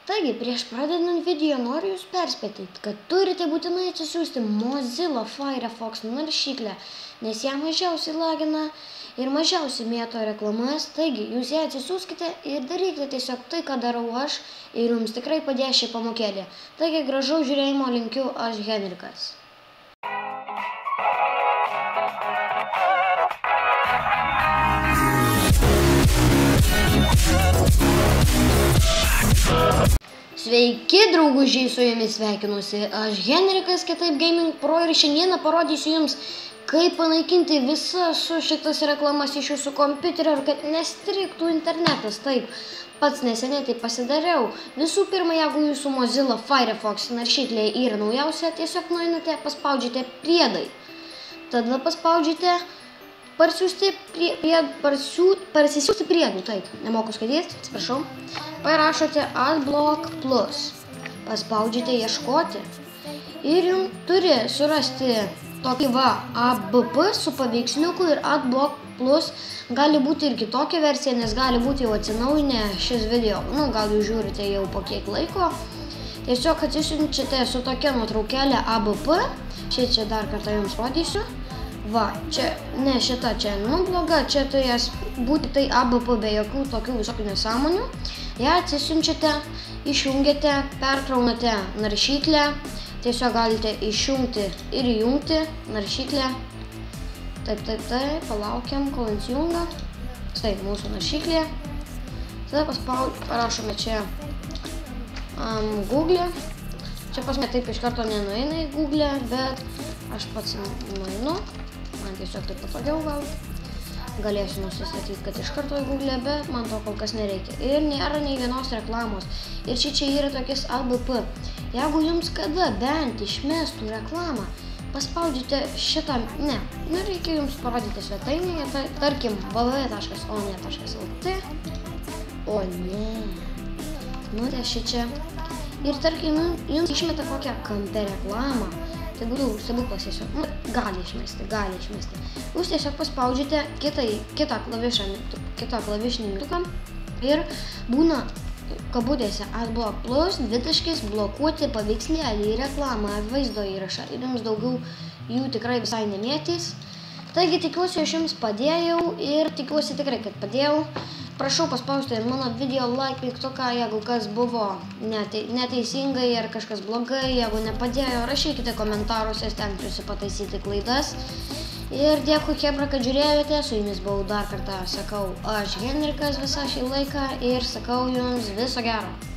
Taigi, prieš pradedant video noriu jūs perspėti, kad turite būtinai atsisiųsti Mozilla Firefox naršyklę, nes ją mažiausiai lagina ir mažiausiai mėto reklamas. Taigi, jūs ją atsisiųskite ir darykite tiesiog tai, ką darau aš, ir jums tikrai padės ši pamokėlė. Taigi, gražaus žiūrėjimo linkiu aš, Henrikas. Sveiki, draugužiai, su jumis sveikinuosi aš, Henrikas, kitaip Gaming Pro, ir šiandieną parodysiu jums, kaip panaikinti visas šitas reklamas iš jūsų kompiuterio ir kad nestrigtų internetas. Taip, pats neseniai tai pasidariau. Visų pirma, jeigu jūsų Mozilla Firefox naršyklė yra naujausia, tiesiog nueinate, paspaudžiate priedai. Tada paspaudžiate parsisiųsti priedų, taip, nemoku skaityti, atsiprašau. Parašote Adblock Plus, paspaudžiate ieškoti ir jums turi surasti tokį ABP su paveiksliuku ir Adblock Plus. Gali būti ir kitokia versija, nes gali būti jau atsinaujinę šis video. Gal jūs žiūrite jau po kiek laiko. Tiesiog atsisiunčiate su tokia nuotraukėlė ABP. Čia dar kartą jums rodysiu. Ne šita čia bloga, čia turės būti tai ABP be jokių tokių visokių nesąmonių. Ja atsisiunčiate, išjungiate, perkraunate naršyklę. Tiesiog galite išjungti ir įjungti naršyklę. Taip, palaukiam, kol įsijunga. Štai mūsų naršyklė. Tada parašome čia Google. Čia pas mane taip iš karto nenueina į Google, bet aš pats nueinu. Man tiesiog taip patogiau gal. Galėsiu nusistatyti, kad iš karto į Google, bet man to kol kas nereikia. Ir nėra nei vienos reklamos. Ir čia yra tokis ABP. Jeigu jums kada bent išmestų reklamą, paspaudžiate šitą, reikia jums parodyti svetainėje, tarkim www.one.lt. O ne. Nuteši čia. Ir tarkim, jums išmeta kokią kampe reklamą. Tai būtų stebuklas tiesiog. Gali išmesti. Jūs tiesiog paspaudžiate kitą klavišinį mygtuką ir būna kabutėse Adblock Plus, blokuoti paveikslėlį, reklamą, vaizdo įrašą ir jums daugiau jų tikrai visai nemėtys. Taigi tikiuosi, aš jums padėjau ir tikiuosi tikrai, kad padėjau. Prašau paspausti mano video like mygtuką, jeigu kas buvo neteisingai ar kažkas blogai. Jeigu nepadėjo, rašykite komentaruose, stengsiuosi pataisyti klaidas. Ir dėkui, chebra, kad žiūrėjote. Su jumis buvau dar kartą, sakau aš, Henrikas, visą šį laiką ir sakau jums viso gero.